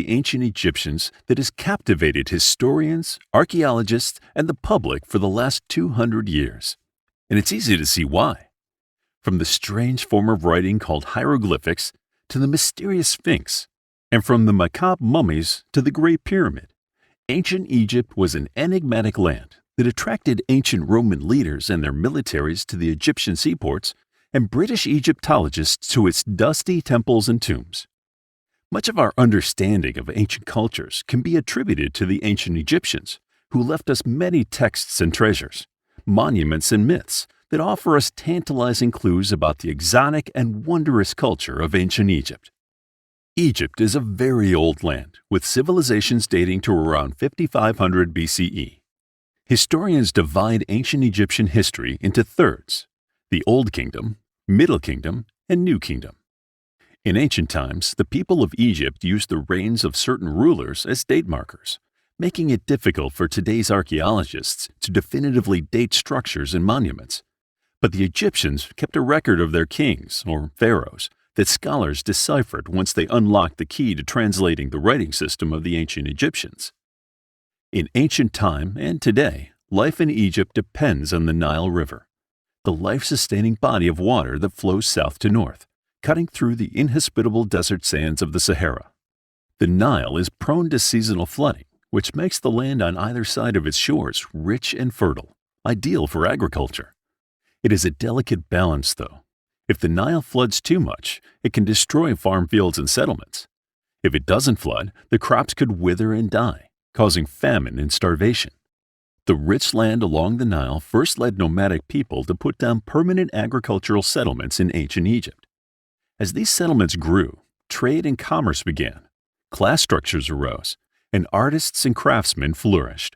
the ancient Egyptians that has captivated historians, archaeologists, and the public for the last 200 years. And it's easy to see why. From the strange form of writing called hieroglyphics to the mysterious Sphinx, and from the macabre mummies to the Great Pyramid, ancient Egypt was an enigmatic land that attracted ancient Roman leaders and their militaries to the Egyptian seaports and British Egyptologists to its dusty temples and tombs. Much of our understanding of ancient cultures can be attributed to the ancient Egyptians, who left us many texts and treasures, monuments and myths that offer us tantalizing clues about the exotic and wondrous culture of ancient Egypt. Egypt is a very old land, with civilizations dating to around 5500 BCE. Historians divide ancient Egyptian history into thirds: the Old Kingdom, Middle Kingdom, and New Kingdom. In ancient times, the people of Egypt used the reigns of certain rulers as date markers, making it difficult for today's archaeologists to definitively date structures and monuments. But the Egyptians kept a record of their kings, or pharaohs, that scholars deciphered once they unlocked the key to translating the writing system of the ancient Egyptians. In ancient time and today, life in Egypt depends on the Nile River, the life-sustaining body of water that flows south to north, cutting through the inhospitable desert sands of the Sahara. The Nile is prone to seasonal flooding, which makes the land on either side of its shores rich and fertile, ideal for agriculture. It is a delicate balance, though. If the Nile floods too much, it can destroy farm fields and settlements. If it doesn't flood, the crops could wither and die, causing famine and starvation. The rich land along the Nile first led nomadic people to put down permanent agricultural settlements in ancient Egypt. As these settlements grew, trade and commerce began, class structures arose, and artists and craftsmen flourished.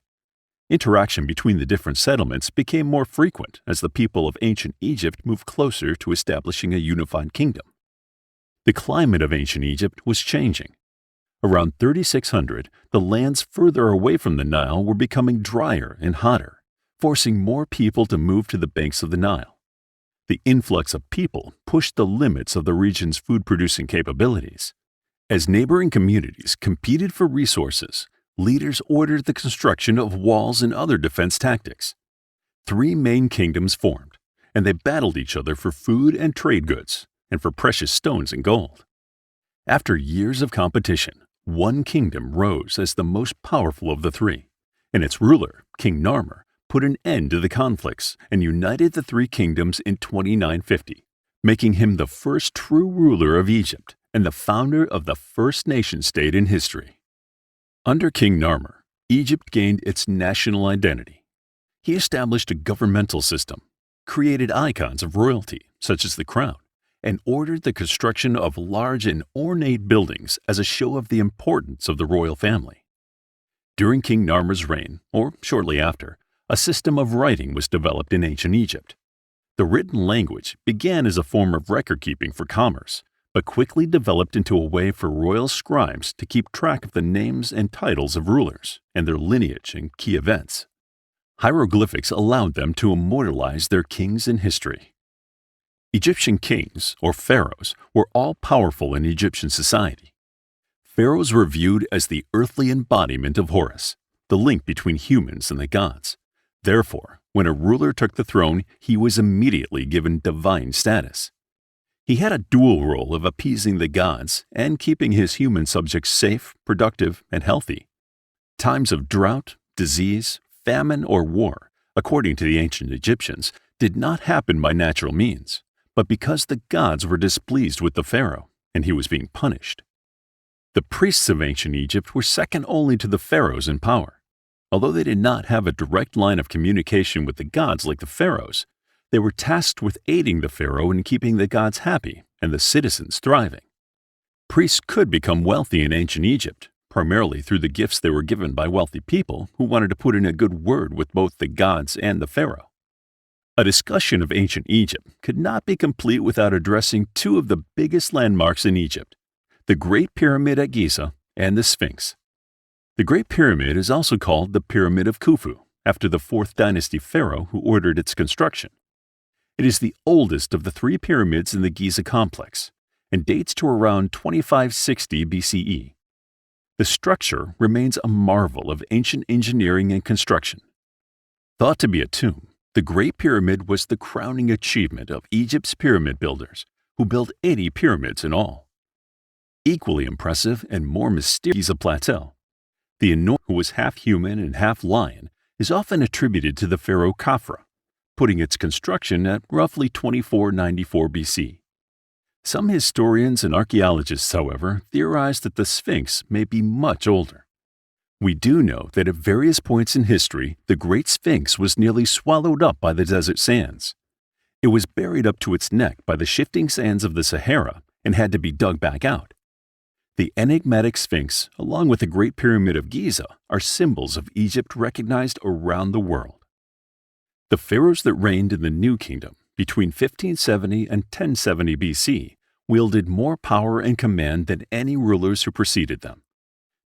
Interaction between the different settlements became more frequent as the people of ancient Egypt moved closer to establishing a unified kingdom. The climate of ancient Egypt was changing. Around 3600, the lands further away from the Nile were becoming drier and hotter, forcing more people to move to the banks of the Nile. The influx of people pushed the limits of the region's food-producing capabilities. As neighboring communities competed for resources, leaders ordered the construction of walls and other defense tactics. 3 main kingdoms formed, and they battled each other for food and trade goods, and for precious stones and gold. After years of competition, one kingdom rose as the most powerful of the 3, and its ruler, King Narmer, put an end to the conflicts and united the 3 kingdoms in 2950, making him the first true ruler of Egypt and the founder of the first nation-state in history. Under King Narmer, Egypt gained its national identity. He established a governmental system, created icons of royalty, such as the crown, and ordered the construction of large and ornate buildings as a show of the importance of the royal family. During King Narmer's reign, or shortly after, a system of writing was developed in ancient Egypt. The written language began as a form of record-keeping for commerce, but quickly developed into a way for royal scribes to keep track of the names and titles of rulers and their lineage and key events. Hieroglyphics allowed them to immortalize their kings in history. Egyptian kings, or pharaohs, were all-powerful in Egyptian society. Pharaohs were viewed as the earthly embodiment of Horus, the link between humans and the gods. Therefore, when a ruler took the throne, he was immediately given divine status. He had a dual role of appeasing the gods and keeping his human subjects safe, productive, and healthy. Times of drought, disease, famine, or war, according to the ancient Egyptians, did not happen by natural means, but because the gods were displeased with the pharaoh and he was being punished. The priests of ancient Egypt were second only to the pharaohs in power. Although they did not have a direct line of communication with the gods like the pharaohs, they were tasked with aiding the pharaoh in keeping the gods happy and the citizens thriving. Priests could become wealthy in ancient Egypt, primarily through the gifts they were given by wealthy people who wanted to put in a good word with both the gods and the pharaoh. A discussion of ancient Egypt could not be complete without addressing 2 of the biggest landmarks in Egypt, the Great Pyramid at Giza and the Sphinx. The Great Pyramid is also called the Pyramid of Khufu, after the 4th dynasty pharaoh who ordered its construction. It is the oldest of the 3 pyramids in the Giza complex and dates to around 2560 BCE. The structure remains a marvel of ancient engineering and construction. Thought to be a tomb, the Great Pyramid was the crowning achievement of Egypt's pyramid builders, who built 80 pyramids in all. Equally impressive and more mysterious Giza Plateau. The enormous, who was half human and half lion, is often attributed to the pharaoh Khafra, putting its construction at roughly 2494 BC. Some historians and archaeologists, however, theorize that the Sphinx may be much older. We do know that at various points in history, the Great Sphinx was nearly swallowed up by the desert sands. It was buried up to its neck by the shifting sands of the Sahara and had to be dug back out. The enigmatic Sphinx, along with the Great Pyramid of Giza, are symbols of Egypt recognized around the world. The pharaohs that reigned in the New Kingdom between 1570 and 1070 BC wielded more power and command than any rulers who preceded them.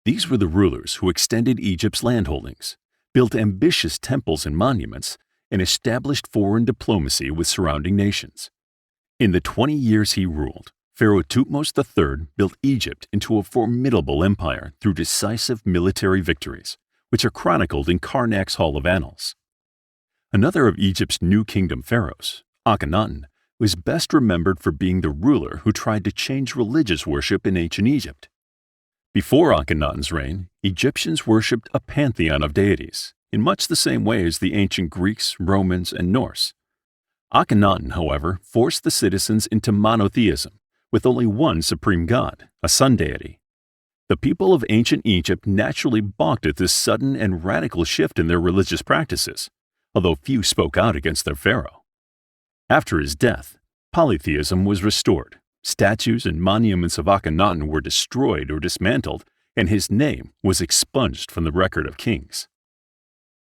These were the rulers who extended Egypt's landholdings, built ambitious temples and monuments, and established foreign diplomacy with surrounding nations. In the 20 years he ruled, Pharaoh Thutmose III built Egypt into a formidable empire through decisive military victories, which are chronicled in Karnak's Hall of Annals. Another of Egypt's New Kingdom pharaohs, Akhenaten, was best remembered for being the ruler who tried to change religious worship in ancient Egypt. Before Akhenaten's reign, Egyptians worshipped a pantheon of deities, in much the same way as the ancient Greeks, Romans, and Norse. Akhenaten, however, forced the citizens into monotheism, with only one supreme god, a sun deity. The people of ancient Egypt naturally balked at this sudden and radical shift in their religious practices, although few spoke out against their pharaoh. After his death, polytheism was restored. Statues and monuments of Akhenaten were destroyed or dismantled, and his name was expunged from the record of kings.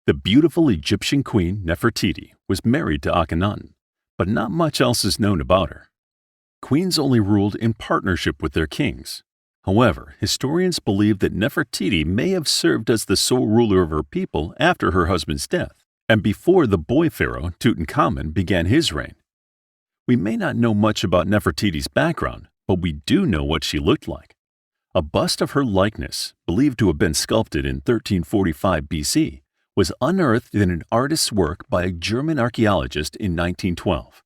The beautiful Egyptian queen Nefertiti was married to Akhenaten, but not much else is known about her. Queens only ruled in partnership with their kings. However, historians believe that Nefertiti may have served as the sole ruler of her people after her husband's death, and before the boy pharaoh Tutankhamun began his reign. We may not know much about Nefertiti's background, but we do know what she looked like. A bust of her likeness, believed to have been sculpted in 1345 BC, was unearthed in an artist's work by a German archaeologist in 1912.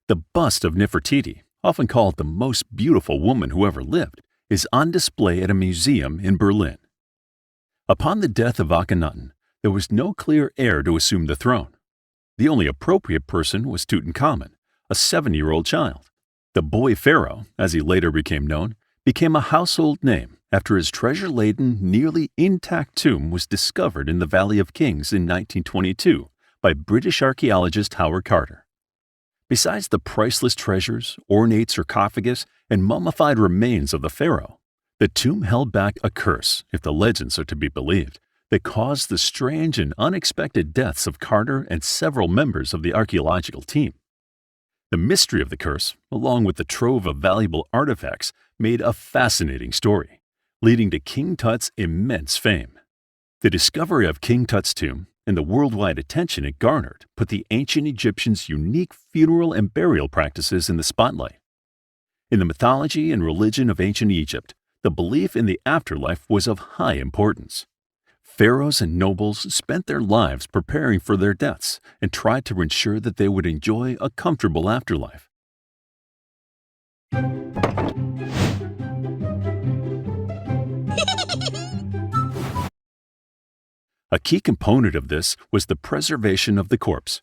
The bust of Nefertiti, often called the most beautiful woman who ever lived, is on display at a museum in Berlin. Upon the death of Akhenaten, there was no clear heir to assume the throne. The only appropriate person was Tutankhamun, a 7-year-old child. The boy pharaoh, as he later became known, became a household name after his treasure-laden, nearly intact tomb was discovered in the Valley of Kings in 1922 by British archaeologist Howard Carter. Besides the priceless treasures, ornate sarcophagus, and mummified remains of the pharaoh, the tomb held back a curse, if the legends are to be believed, that caused the strange and unexpected deaths of Carter and several members of the archaeological team. The mystery of the curse, along with the trove of valuable artifacts, made a fascinating story, leading to King Tut's immense fame. The discovery of King Tut's tomb and the worldwide attention it garnered put the ancient Egyptians' unique funeral and burial practices in the spotlight. In the mythology and religion of ancient Egypt, the belief in the afterlife was of high importance. Pharaohs and nobles spent their lives preparing for their deaths and tried to ensure that they would enjoy a comfortable afterlife. A key component of this was the preservation of the corpse.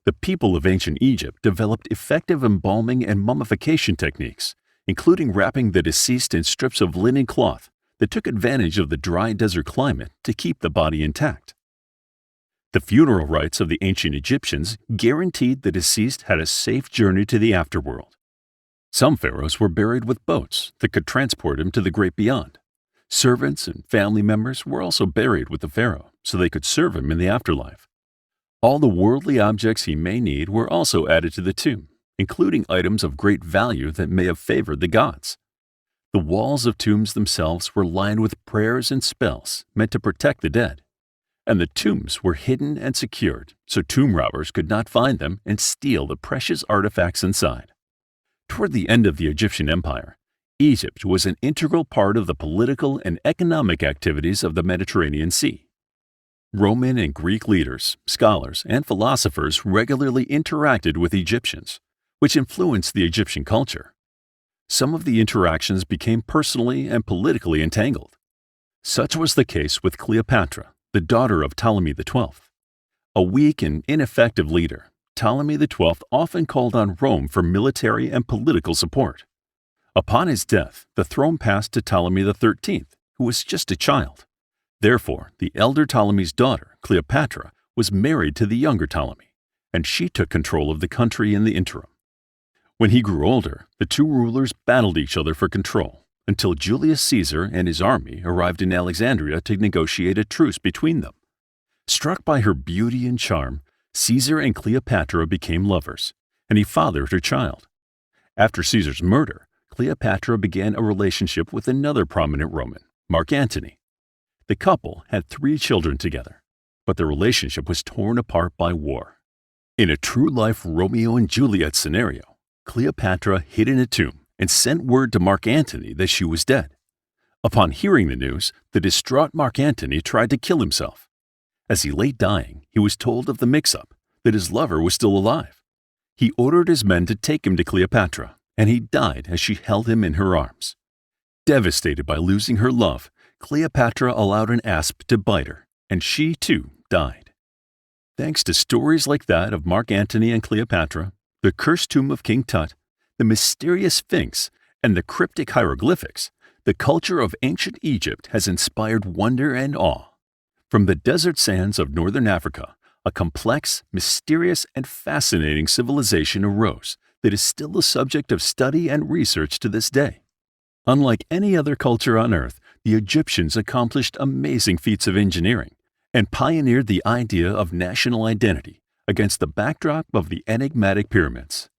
The people of ancient Egypt developed effective embalming and mummification techniques, including wrapping the deceased in strips of linen cloth that took advantage of the dry desert climate to keep the body intact. The funeral rites of the ancient Egyptians guaranteed the deceased had a safe journey to the afterworld. Some pharaohs were buried with boats that could transport him to the great beyond. Servants and family members were also buried with the pharaoh so they could serve him in the afterlife. All the worldly objects he may need were also added to the tomb, including items of great value that may have favored the gods. The walls of tombs themselves were lined with prayers and spells meant to protect the dead, and the tombs were hidden and secured so tomb robbers could not find them and steal the precious artifacts inside. Toward the end of the Egyptian Empire, Egypt was an integral part of the political and economic activities of the Mediterranean Sea. Roman and Greek leaders, scholars, and philosophers regularly interacted with Egyptians, which influenced the Egyptian culture. Some of the interactions became personally and politically entangled. Such was the case with Cleopatra, the daughter of Ptolemy XII. A weak and ineffective leader, Ptolemy XII often called on Rome for military and political support. Upon his death, the throne passed to Ptolemy XIII, who was just a child. Therefore, the elder Ptolemy's daughter, Cleopatra, was married to the younger Ptolemy, and she took control of the country in the interim. When he grew older, the two rulers battled each other for control until Julius Caesar and his army arrived in Alexandria to negotiate a truce between them. Struck by her beauty and charm, Caesar and Cleopatra became lovers, and he fathered her child. After Caesar's murder, Cleopatra began a relationship with another prominent Roman, Mark Antony. The couple had 3 children together, but the relationship was torn apart by war. In a true-life Romeo and Juliet scenario, Cleopatra hid in a tomb and sent word to Mark Antony that she was dead. Upon hearing the news, the distraught Mark Antony tried to kill himself. As he lay dying, he was told of the mix-up, that his lover was still alive. He ordered his men to take him to Cleopatra, and he died as she held him in her arms. Devastated by losing her love, Cleopatra allowed an asp to bite her, and she, too, died. Thanks to stories like that of Mark Antony and Cleopatra, the cursed tomb of King Tut, the mysterious Sphinx, and the cryptic hieroglyphics, the culture of ancient Egypt has inspired wonder and awe. From the desert sands of northern Africa, a complex, mysterious, and fascinating civilization arose that is still the subject of study and research to this day. Unlike any other culture on Earth, the Egyptians accomplished amazing feats of engineering and pioneered the idea of national identity against the backdrop of the enigmatic pyramids.